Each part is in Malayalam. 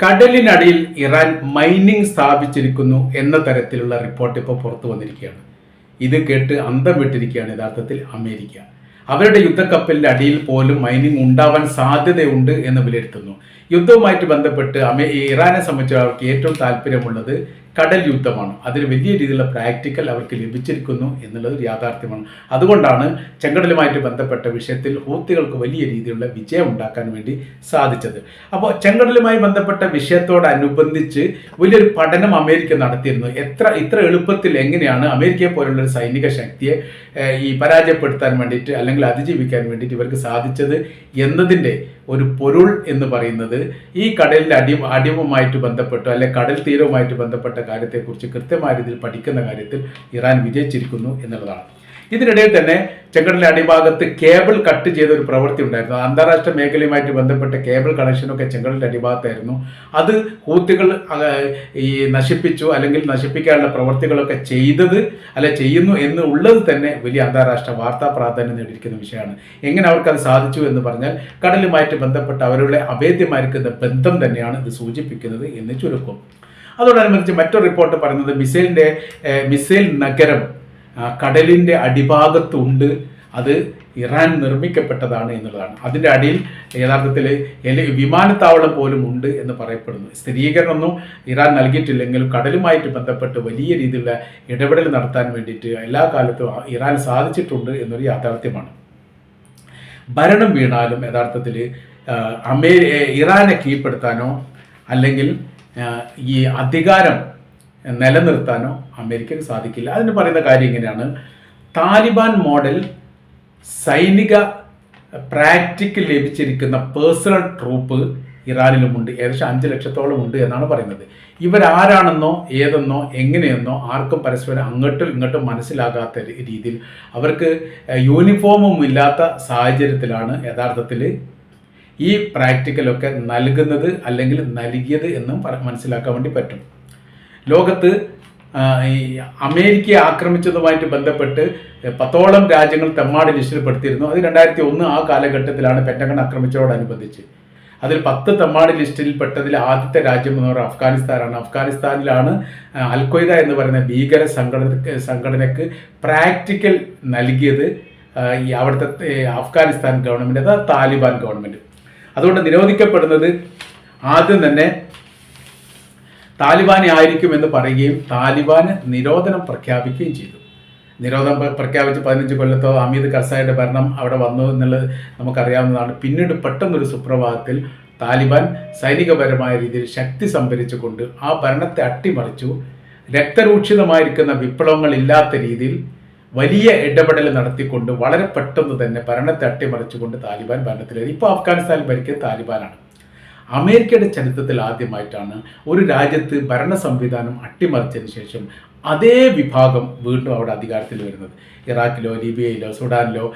കടലിനടിയിൽ ഇറാൻ മൈനിങ് സ്ഥാപിച്ചിരിക്കുന്നു എന്ന തരത്തിലുള്ള റിപ്പോർട്ട് ഇപ്പോൾ പുറത്തു വന്നിരിക്കുകയാണ്. ഇത് കേട്ട് അന്തം വിട്ടിരിക്കുകയാണ് യഥാർത്ഥത്തിൽ അമേരിക്ക. അവരുടെ യുദ്ധക്കപ്പലിന്റെ അടിയിൽ പോലും മൈനിങ് ഉണ്ടാവാൻ സാധ്യതയുണ്ട് എന്ന് വിലയിരുത്തുന്നു. യുദ്ധവുമായിട്ട് ബന്ധപ്പെട്ട് ഇറാനെ സംബന്ധിച്ച് അവർക്ക് ഏറ്റവും താല്പര്യമുള്ളത് കടൽ യുദ്ധമാണ്. അതിന് വലിയ രീതിയിലുള്ള പ്രാക്ടിക്കൽ അവർക്ക് ലഭിച്ചിരിക്കുന്നു എന്നുള്ളത് ഒരു യാഥാർത്ഥ്യമാണ്. അതുകൊണ്ടാണ് ചെങ്കടലുമായിട്ട് ബന്ധപ്പെട്ട വിഷയത്തിൽ ഹൂത്തികൾക്ക് വലിയ രീതിയിലുള്ള വിജയം ഉണ്ടാക്കാൻ വേണ്ടി സാധിച്ചത്. അപ്പോൾ ചെങ്കടലുമായി ബന്ധപ്പെട്ട വിഷയത്തോടനുബന്ധിച്ച് വലിയൊരു പഠനം അമേരിക്ക നടത്തിയിരുന്നു. ഇത്ര എളുപ്പത്തിൽ എങ്ങനെയാണ് അമേരിക്കയെ പോലുള്ള ഒരു സൈനിക ശക്തിയെ ഈ പരാജയപ്പെടുത്താൻ വേണ്ടിയിട്ട് അല്ലെങ്കിൽ അതിജീവിക്കാൻ വേണ്ടിയിട്ട് ഇവർക്ക് സാധിച്ചത് എന്നതിൻ്റെ ഒരു പൊരുൾ എന്ന് പറയുന്നത് ഈ കടലിൻ്റെ അടിവുമായിട്ട് ബന്ധപ്പെട്ടോ അല്ലെങ്കിൽ കടൽ തീരവുമായിട്ട് ബന്ധപ്പെട്ട കാര്യത്തെക്കുറിച്ച് കൃത്യമായ രീതിയിൽ പഠിക്കുന്ന കാര്യത്തിൽ ഇറാൻ വിജയിച്ചിരിക്കുന്നു എന്നുള്ളതാണ്. ഇതിനിടയിൽ തന്നെ ചെങ്കടലിന്റെ അടിഭാഗത്ത് കേബിൾ കട്ട് ചെയ്ത ഒരു പ്രവൃത്തി ഉണ്ടായിരുന്നു. അന്താരാഷ്ട്ര മേഖലയുമായിട്ട് ബന്ധപ്പെട്ട കേബിൾ കണക്ഷനൊക്കെ ചെങ്കടലിന്റെ അടിഭാഗത്തായിരുന്നു. അത് ഹൂത്തികൾ ഈ നശിപ്പിച്ചു അല്ലെങ്കിൽ നശിപ്പിക്കാനുള്ള പ്രവൃത്തികളൊക്കെ ചെയ്യുന്നു എന്നുള്ളത് തന്നെ വലിയ അന്താരാഷ്ട്ര വാർത്താ പ്രാധാന്യം നേടിയിരിക്കുന്ന വിഷയമാണ്. എങ്ങനെ അവർക്കത് സാധിച്ചു എന്ന് പറഞ്ഞാൽ കടലുമായിട്ട് ബന്ധപ്പെട്ട അവരുടെ അഭേദ്യമായിരിക്കുന്ന ബന്ധം തന്നെയാണ് ഇത് സൂചിപ്പിക്കുന്നത് എന്ന് ചുരുക്കം. അതോടനുബന്ധിച്ച് മറ്റൊരു റിപ്പോർട്ട് പറയുന്നത് മിസൈൽ നഗരം കടലിൻ്റെ അടിഭാഗത്തുണ്ട്, അത് ഇറാൻ നിർമ്മിക്കപ്പെട്ടതാണ് എന്നുള്ളതാണ്. അതിൻ്റെ അടിയിൽ യഥാർത്ഥത്തിൽ വിമാനത്താവളം പോലും ഉണ്ട് എന്ന് പറയപ്പെടുന്നു. സ്ഥിരീകരണമൊന്നും ഇറാൻ നൽകിയിട്ടില്ലെങ്കിലും കടലുമായിട്ട് ബന്ധപ്പെട്ട് വലിയ രീതിയിലുള്ള ഇടപെടൽ നടത്താൻ വേണ്ടിയിട്ട് എല്ലാ കാലത്തും ഇറാൻ സാധിച്ചിട്ടുണ്ട് എന്നൊരു യാഥാർത്ഥ്യമാണ്. ഭരണം വീണാലും യഥാർത്ഥത്തിൽ ഇറാനെ കീഴ്പ്പെടുത്താനോ അല്ലെങ്കിൽ ഈ അധികാരം നിലനിർത്താനോ അമേരിക്കക്ക് സാധിക്കില്ല. അതിന് പറയുന്ന കാര്യം ഇങ്ങനെയാണ്: താലിബാൻ മോഡൽ സൈനിക പ്രാക്ടിക്കൽ ലഭിച്ചിരിക്കുന്ന പേഴ്സണൽ ട്രൂപ്പ് ഇറാനിലുമുണ്ട്. ഏകദേശം 5 ലക്ഷത്തോളം ഉണ്ട് എന്നാണ് പറയുന്നത്. ഇവരാരാണെന്നോ ഏതെന്നോ എങ്ങനെയെന്നോ ആർക്കും പരസ്പരം അങ്ങോട്ടും ഇങ്ങോട്ടും മനസ്സിലാകാത്ത രീതിയിൽ അവർക്ക് യൂണിഫോമും ഇല്ലാത്ത സാഹചര്യത്തിലാണ് യഥാർത്ഥത്തിൽ ഈ പ്രാക്ടിക്കലൊക്കെ നൽകുന്നത് അല്ലെങ്കിൽ നൽകിയത് എന്നും മനസ്സിലാക്കാൻ വേണ്ടി പറ്റും. ലോകത്ത് ഈ അമേരിക്കയെ ആക്രമിച്ചതുമായിട്ട് ബന്ധപ്പെട്ട് 10ഓളം രാജ്യങ്ങൾ തെമ്മാടി ലിസ്റ്റിൽ പെടുത്തിയിരുന്നു. അത് 2001 ആ കാലഘട്ടത്തിലാണ് പെൻറ്റഗൺ ആക്രമിച്ചതോടനുബന്ധിച്ച്. അതിൽ 10 തെമ്മാടി ലിസ്റ്റിൽ പെട്ടതിൽ ആദ്യത്തെ രാജ്യം എന്ന് പറയുന്നത് അഫ്ഗാനിസ്ഥാനാണ്. അഫ്ഗാനിസ്ഥാനിലാണ് അൽ-ഖ്വയ്ദ എന്ന് പറയുന്ന ഭീകര സംഘടനയ്ക്ക് പ്രാക്ടിക്കൽ നൽകിയത് ഈ അവിടുത്തെ അഫ്ഗാനിസ്ഥാൻ ഗവൺമെൻറ്, അതായത് താലിബാൻ ഗവൺമെൻറ്. അതുകൊണ്ട് നിരോധിക്കപ്പെടുന്നത് ആദ്യം തന്നെ താലിബാനെ ആയിരിക്കുമെന്ന് പറയുകയും താലിബാന് നിരോധനം പ്രഖ്യാപിക്കുകയും ചെയ്തു. നിരോധനം പ്രഖ്യാപിച്ച് 15 കൊല്ലത്തോ ഹമീദ് കർസായിയുടെ ഭരണം അവിടെ വന്നു എന്നുള്ളത് നമുക്കറിയാവുന്നതാണ്. പിന്നീട് പെട്ടെന്നൊരു സുപ്രഭാതത്തിൽ താലിബാൻ സൈനികപരമായ രീതിയിൽ ശക്തി സംഭരിച്ചുകൊണ്ട് ആ ഭരണത്തെ അട്ടിമറിച്ചു. രക്തരൂക്ഷിതമായിരിക്കുന്ന വിപ്ലവങ്ങളില്ലാത്ത രീതിയിൽ വലിയ ഇടപെടൽ നടത്തിക്കൊണ്ട് വളരെ പെട്ടെന്ന് തന്നെ ഭരണത്തെ അട്ടിമറിച്ചുകൊണ്ട് താലിബാൻ ഭരണത്തിലേറി. ഇപ്പോൾ അഫ്ഗാനിസ്ഥാനിൽ ഭരിക്കുന്നത് താലിബാനാണ്. അമേരിക്കയുടെ ചരിത്രത്തിൽ ആദ്യമായിട്ടാണ് ഒരു രാജ്യത്ത് ഭരണ സംവിധാനം അട്ടിമറിച്ചതിന് ശേഷം അതേ വിഭാഗം വീണ്ടും അവിടെ അധികാരത്തിൽ വരുന്നത്. ഇറാഖിലോ ലിബിയയിലോ സുഡാനിലോ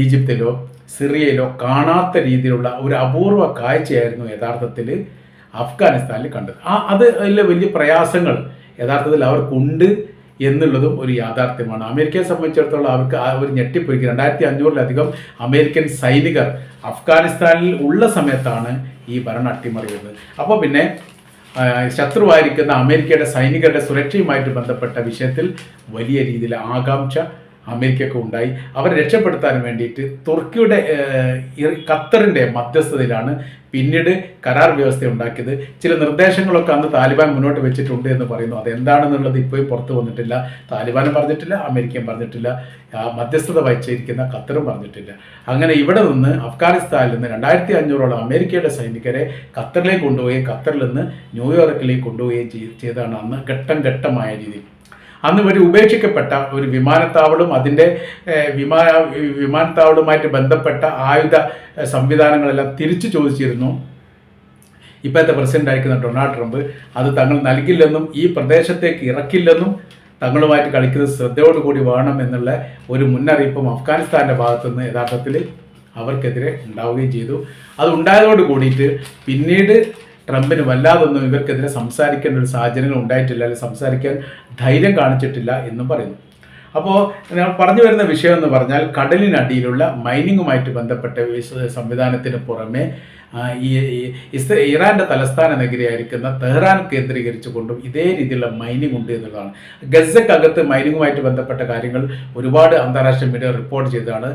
ഈജിപ്തിലോ സിറിയയിലോ കാണാത്ത രീതിയിലുള്ള ഒരു അപൂർവ കാഴ്ചയായിരുന്നു യഥാർത്ഥത്തിൽ അഫ്ഗാനിസ്ഥാനിൽ കണ്ടത്. അതിലെ വലിയ പ്രയാസങ്ങൾ യഥാർത്ഥത്തിൽ അവർക്കുണ്ട് എന്നുള്ളതും ഒരു യാഥാർത്ഥ്യമാണ്. അമേരിക്കയെ സംബന്ധിച്ചിടത്തോളം അവർക്ക് അവർ ഞെട്ടിപ്പോയി. 2500-ലധികം അമേരിക്കൻ സൈനികർ അഫ്ഗാനിസ്ഥാനിൽ ഉള്ള സമയത്താണ് ഈ ഭരണം അട്ടിമറിയുന്നത്. അപ്പോൾ പിന്നെ ശത്രുവായിരിക്കുന്ന അമേരിക്കയുടെ സൈനികരുടെ സുരക്ഷയുമായിട്ട് ബന്ധപ്പെട്ട വിഷയത്തിൽ വലിയ രീതിയിൽ ആകാംക്ഷ അമേരിക്കയ്ക്ക് ഉണ്ടായി. അവരെ രക്ഷപ്പെടുത്താൻ വേണ്ടിയിട്ട് തുർക്കിയുടെ ഖത്തറിൻ്റെ മധ്യസ്ഥതയിലാണ് പിന്നീട് കരാർ വ്യവസ്ഥ ഉണ്ടാക്കിയത്. ചില നിർദ്ദേശങ്ങളൊക്കെ അന്ന് താലിബാൻ മുന്നോട്ട് വെച്ചിട്ടുണ്ട് എന്ന് പറയുന്നു. അതെന്താണെന്നുള്ളത് ഇപ്പോഴും പുറത്തു വന്നിട്ടില്ല. താലിബാനും പറഞ്ഞിട്ടില്ല, അമേരിക്കയും പറഞ്ഞിട്ടില്ല, മധ്യസ്ഥത വഹിച്ചിരിക്കുന്ന ഖത്തറും പറഞ്ഞിട്ടില്ല. അങ്ങനെ ഇവിടെ നിന്ന് അഫ്ഗാനിസ്ഥാനിൽ നിന്ന് 2500ഓളം അമേരിക്കയുടെ സൈനികരെ ഖത്തറിലേക്ക് കൊണ്ടുപോവുകയും ഖത്തറിൽ നിന്ന് ന്യൂയോർക്കിലേക്ക് കൊണ്ടുപോവുകയും ചെയ്തതാണ് അന്ന് ഘട്ടമായ രീതിയിൽ. അന്ന് ഒരു ഉപേക്ഷിക്കപ്പെട്ട ഒരു വിമാനത്താവളം, അതിൻ്റെ വിമാനത്താവളവുമായിട്ട് ബന്ധപ്പെട്ട ആയുധ സംവിധാനങ്ങളെല്ലാം തിരിച്ചു ചോദിച്ചിരുന്നു. ഇപ്പോഴത്തെ പ്രസിഡൻ്റായിരിക്കുന്ന ഡൊണാൾഡ് ട്രംപ് അത് തങ്ങൾ നൽകില്ലെന്നും ഈ പ്രദേശത്തേക്ക് ഇറക്കില്ലെന്നും തങ്ങളുമായിട്ട് കളിക്കുന്നത് ശ്രദ്ധയോടുകൂടി വേണം എന്നുള്ള ഒരു മുന്നറിയിപ്പും അഫ്ഗാനിസ്ഥാൻ്റെ ഭാഗത്തുനിന്ന് യഥാർത്ഥത്തിൽ അവർക്കെതിരെ ഉണ്ടാവുകയും ചെയ്തു. അത് ഉണ്ടായതോട് കൂടിയിട്ട് പിന്നീട് ട്രംപിന് വല്ലാതൊന്നും ഇവർക്കെതിരെ സംസാരിക്കേണ്ട ഒരു സാഹചര്യങ്ങൾ ഉണ്ടായിട്ടില്ല, അല്ലെങ്കിൽ സംസാരിക്കാൻ ധൈര്യം കാണിച്ചിട്ടില്ല എന്നും പറയുന്നു. അപ്പോൾ ഞാൻ പറഞ്ഞു വരുന്ന വിഷയം എന്ന് പറഞ്ഞാൽ കടലിനടിയിലുള്ള മൈനിങ്ങുമായിട്ട് ബന്ധപ്പെട്ട സംവിധാനത്തിന് പുറമെ ഇറാന്റെ തലസ്ഥാന നഗരിയായിരിക്കുന്ന തെഹ്റാൻ കേന്ദ്രീകരിച്ചുകൊണ്ടും ഇതേ രീതിയിലുള്ള മൈനിങ് ഉണ്ട് എന്നുള്ളതാണ്. ഗസക്കകത്ത് മൈനിങ്ങുമായിട്ട് ബന്ധപ്പെട്ട കാര്യങ്ങൾ ഒരുപാട് അന്താരാഷ്ട്ര മീഡിയ റിപ്പോർട്ട് ചെയ്തതാണ്.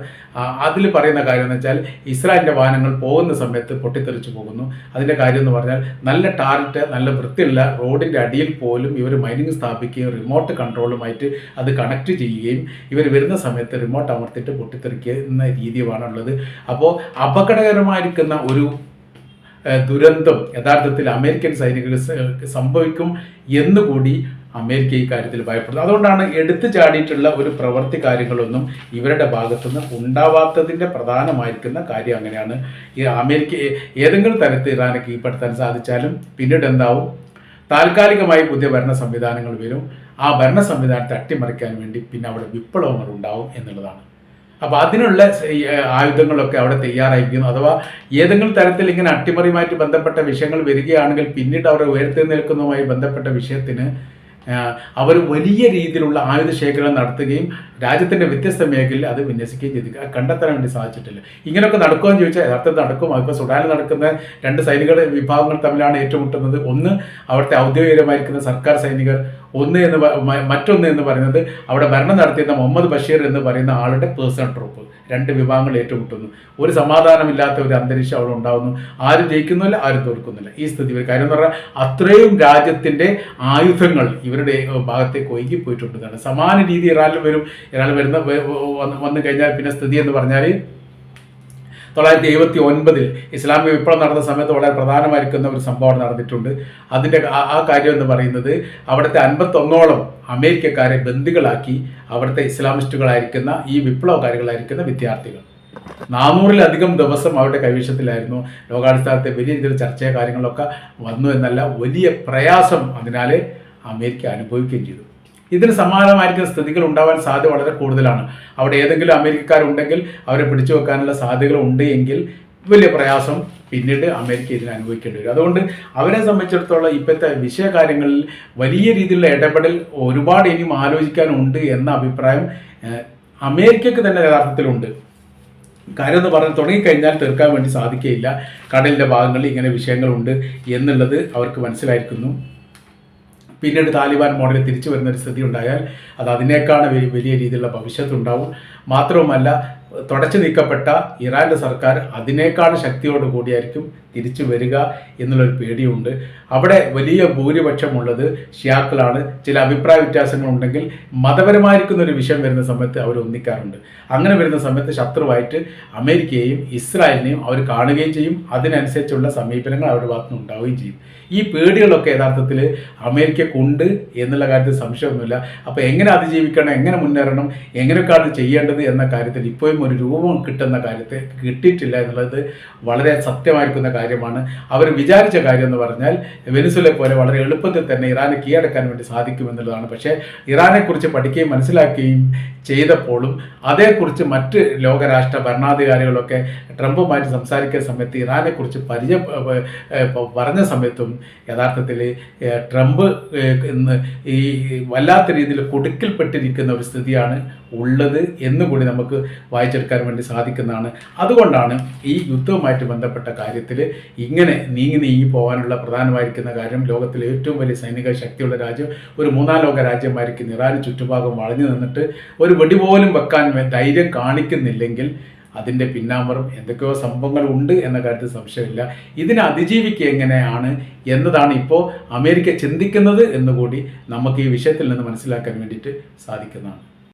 അതിൽ പറയുന്ന കാര്യം എന്ന് വെച്ചാൽ ഇസ്രായേലിൻ്റെ വാഹനങ്ങൾ പോകുന്ന സമയത്ത് പൊട്ടിത്തെറിച്ച് പോകുന്നു. അതിൻ്റെ കാര്യം എന്ന് പറഞ്ഞാൽ നല്ല ടാറിട്ട് നല്ല വൃത്തിയുള്ള റോഡിൻ്റെ അടിയിൽ പോലും ഇവർ മൈനിങ് സ്ഥാപിക്കുകയും റിമോട്ട് കൺട്രോളുമായിട്ട് അത് കണക്ട് ചെയ്യുകയും ഇവർ വരുന്ന സമയത്ത് റിമോട്ട് അമർത്തിയിട്ട് പൊട്ടിത്തെറിക്കുന്ന രീതിയുമാണുള്ളത്. അപ്പോൾ അപകടകരമായിരിക്കുന്ന ഒരു ദുരന്തം യഥാർത്ഥത്തിൽ അമേരിക്കൻ സൈനികർക്ക് സംഭവിക്കും എന്നുകൂടി അമേരിക്ക ഈ കാര്യത്തിൽ ഭയപ്പെടുന്നു. അതുകൊണ്ടാണ് എടുത്തു ചാടിയിട്ടുള്ള ഒരു പ്രവൃത്തി കാര്യങ്ങളൊന്നും ഇവരുടെ ഭാഗത്തുനിന്ന് ഉണ്ടാവാത്തതിൻ്റെ പ്രധാനമായിരിക്കുന്ന കാര്യം അങ്ങനെയാണ്. ഈ അമേരിക്ക ഏതെങ്കിലും തരത്തിൽ ഇറാനെ കീഴ്പ്പെടുത്താൻ സാധിച്ചാലും പിന്നീട് എന്താവും, താൽക്കാലികമായി പുതിയ ഭരണ സംവിധാനങ്ങൾ വരും. ആ ഭരണ സംവിധാനത്തെ അട്ടിമറിക്കാൻ വേണ്ടി പിന്നെ അവിടെ വിപ്ലവങ്ങൾ ഉണ്ടാവും എന്നുള്ളതാണ്. അപ്പോൾ അതിനുള്ള ആയുധങ്ങളൊക്കെ അവിടെ തയ്യാറായിരിക്കുന്നു. അഥവാ ഏതെങ്കിലും തരത്തിൽ ഇങ്ങനെ അട്ടിമറിയുമായിട്ട് ബന്ധപ്പെട്ട വിഷയങ്ങൾ വരികയാണെങ്കിൽ പിന്നീട് അവർ ഉയർത്തെഴുന്നേൽക്കുന്നതുമായി ബന്ധപ്പെട്ട വിഷയത്തിന് അവർ വലിയ രീതിയിലുള്ള ആയുധ ശേഖരണം നടത്തുകയും രാജ്യത്തിൻ്റെ വ്യത്യസ്ത മേഖലയിൽ അത് വിന്യസിക്കുകയും ചെയ്ത് കണ്ടെത്താൻ വേണ്ടി സാധിച്ചിട്ടില്ല. ഇങ്ങനെയൊക്കെ നടക്കുമെന്ന് ചോദിച്ചാൽ യഥാർത്ഥത്തിൽ നടക്കും. ഇപ്പോൾ സുഡാനിൽ നടക്കുന്ന രണ്ട് സൈനിക വിഭാഗങ്ങൾ തമ്മിലാണ് ഏറ്റുമുട്ടുന്നത്. ഒന്ന് അവിടുത്തെ ഔദ്യോഗികമായിരിക്കുന്ന സർക്കാർ സൈനികർ, മറ്റൊന്ന് എന്ന് പറയുന്നത് അവിടെ ഭരണം നടത്തിയിരുന്ന മുഹമ്മദ് ബഷീർ എന്ന് പറയുന്ന ആളുടെ പേഴ്സണൽ ട്രൂപ്പ്. രണ്ട് വിഭാഗങ്ങൾ ഏറ്റുമുട്ടുന്നു. ഒരു സമാധാനമില്ലാത്ത ഒരു അന്തരീക്ഷം അവിടെ ഉണ്ടാകുന്നു. ആരും ജയിക്കുന്നില്ല, ആരും തോൽക്കുന്നില്ല. ഈ സ്ഥിതി കാര്യം എന്ന് പറഞ്ഞാൽ അത്രയും രാജ്യത്തിൻ്റെ ആയുധങ്ങൾ ഇവരുടെ ഭാഗത്തേക്ക് ഒഴുകിപ്പോയിട്ടുണ്ടെന്നാണ്. സമാന രീതി ഇറാനിൽ വന്നു കഴിഞ്ഞാൽ പിന്നെ സ്ഥിതി എന്ന് പറഞ്ഞാൽ 1979 ഇസ്ലാമിക വിപ്ലവം നടന്ന സമയത്ത് വളരെ പ്രധാനമായിരിക്കുന്ന ഒരു സംഭവം നടന്നിട്ടുണ്ട്. അതിൻ്റെ ആ കാര്യം എന്ന് പറയുന്നത് അവിടുത്തെ 51ഓളം അമേരിക്കക്കാരെ ബന്ദികളാക്കി അവിടുത്തെ ഇസ്ലാമിസ്റ്റുകളായിരിക്കുന്ന ഈ വിപ്ലവകാരികളായിരിക്കുന്ന വിദ്യാർത്ഥികൾ 400-ലധികം ദിവസം അവരുടെ കൈവശത്തിലായിരുന്നു. ലോകാടിസ്ഥാനത്തെ വലിയ രീതിയിൽ ചർച്ചയോ കാര്യങ്ങളൊക്കെ വന്നു എന്നല്ല, വലിയ പ്രയാസം അതിനാൽ അമേരിക്ക അനുഭവിക്കുകയും ചെയ്തു. ഇതിന് സമാനമായിരിക്കുന്ന സ്ഥിതികൾ ഉണ്ടാവാൻ സാധ്യത വളരെ കൂടുതലാണ്. അവിടെ ഏതെങ്കിലും അമേരിക്കക്കാരുണ്ടെങ്കിൽ അവരെ പിടിച്ചു വെക്കാനുള്ള സാധ്യതകൾ ഉണ്ട് എങ്കിൽ വലിയ പ്രയാസം പിന്നീട് അമേരിക്ക ഇതിന് അനുഭവിക്കേണ്ടി വരും. അതുകൊണ്ട് അവരെ സംബന്ധിച്ചിടത്തോളം ഇപ്പോഴത്തെ വിഷയകാര്യങ്ങളിൽ വലിയ രീതിയിലുള്ള ഇടപെടൽ ഒരുപാട് ഇനിയും ആലോചിക്കാനുണ്ട് എന്ന അഭിപ്രായം അമേരിക്കക്ക് തന്നെ യഥാർത്ഥത്തിലുണ്ട്. കാര്യം എന്ന് പറഞ്ഞ് തുടങ്ങിക്കഴിഞ്ഞാൽ തീർക്കാൻ വേണ്ടി സാധിക്കുകയില്ല. കടലിൻ്റെ ഭാഗങ്ങളിൽ ഇങ്ങനെ വിഷയങ്ങളുണ്ട് എന്നുള്ളത് അവർക്ക് മനസ്സിലായിരിക്കുന്നു. പിന്നീട് താലിബാൻ മോഡലിൽ തിരിച്ചു വരുന്നൊരു സ്ഥിതി ഉണ്ടായാൽ അത് അതിനേക്കാൾ വലിയ രീതിയിലുള്ള ഭവിഷ്യത്തുണ്ടാവും. മാത്രവുമല്ല, തുടച്ചു നീക്കപ്പെട്ട ഇറാൻ്റെ സർക്കാർ അതിനേക്കാൾ ശക്തിയോട് കൂടിയായിരിക്കും തിരിച്ചു വരിക എന്നുള്ളൊരു പേടിയുണ്ട്. അവിടെ വലിയ ഭൂരിപക്ഷമുള്ളത് ഷിയാക്കളാണ്. ചില അഭിപ്രായ വ്യത്യാസങ്ങളുണ്ടെങ്കിൽ മതപരമായിരിക്കുന്ന ഒരു വിഷയം വരുന്ന സമയത്ത് അവർ ഒന്നിക്കാറുണ്ട്. അങ്ങനെ വരുന്ന സമയത്ത് ശത്രുവായിട്ട് അമേരിക്കയെയും ഇസ്രായേലിനെയും അവർ കാണുകയും ചെയ്യും. അതിനനുസരിച്ചുള്ള സമീപനങ്ങൾ അവരുടെ ഭാഗത്തുനിന്ന് ഉണ്ടാവുകയും ചെയ്യും. ഈ പേടികളൊക്കെ യഥാർത്ഥത്തിൽ അമേരിക്കക്കുണ്ട് എന്നുള്ള കാര്യത്തിൽ സംശയമൊന്നുമില്ല. അപ്പോൾ എങ്ങനെ അതിജീവിക്കണം, എങ്ങനെ മുന്നേറണം, എങ്ങനെയൊക്കെയാണ് ചെയ്യേണ്ടത് എന്ന കാര്യത്തിൽ ഇപ്പോഴും ഒരു രൂപം കിട്ടിയിട്ടില്ല എന്നുള്ളത് വളരെ സത്യമായിരിക്കുന്ന കാര്യമാണ്. അവർ വിചാരിച്ച കാര്യം എന്ന് പറഞ്ഞാൽ വെനിസുല പോലെ വളരെ എളുപ്പത്തിൽ തന്നെ ഇറാനെ കീഴടക്കാൻ വേണ്ടി സാധിക്കുമെന്നുള്ളതാണ്. പക്ഷേ ഇറാനെക്കുറിച്ച് പഠിക്കുകയും മനസ്സിലാക്കുകയും ചെയ്തപ്പോഴും അതേക്കുറിച്ച് മറ്റ് ലോകരാഷ്ട്ര ഭരണാധികാരികളൊക്കെ ട്രംപുമായിട്ട് സംസാരിക്കുന്ന സമയത്ത് ഇറാനെക്കുറിച്ച് പറഞ്ഞ സമയത്തും യഥാർത്ഥത്തിൽ ട്രംപ് ഇന്ന് ഈ വല്ലാത്ത രീതിയിൽ കുടുക്കിൽപ്പെട്ടിരിക്കുന്ന ഒരു സ്ഥിതിയാണ് ഉള്ളത് എന്നുകൂടി നമുക്ക് വായിച്ചെടുക്കാൻ വേണ്ടി സാധിക്കുന്നതാണ്. അതുകൊണ്ടാണ് ഈ യുദ്ധവുമായിട്ട് ബന്ധപ്പെട്ട കാര്യത്തിൽ ഇങ്ങനെ നീങ്ങി പോകാനുള്ള പ്രധാനമായിരിക്കുന്ന കാര്യം, ലോകത്തിലെ ഏറ്റവും വലിയ സൈനിക ശക്തിയുള്ള രാജ്യം, ഒരു മൂന്നാം ലോക രാജ്യമായിരിക്കും ഇറാന് ചുറ്റുഭാഗം വളഞ്ഞു നിന്നിട്ട് ഒരു വെടി പോലും വെക്കാൻ ധൈര്യം കാണിക്കുന്നില്ലെങ്കിൽ അതിൻ്റെ പിന്നാമ്പുറം എന്തൊക്കെയോ സംഭവങ്ങൾ ഉണ്ട് എന്ന കാര്യത്തിൽ സംശയമില്ല. ഇതിനെ അതിജീവിക്കുക എങ്ങനെയാണ് എന്നതാണ് ഇപ്പോൾ അമേരിക്ക ചിന്തിക്കുന്നത് എന്നുകൂടി നമുക്ക് ഈ വിഷയത്തിൽ നിന്ന് മനസ്സിലാക്കാൻ വേണ്ടിയിട്ട് സാധിക്കുന്നതാണ്.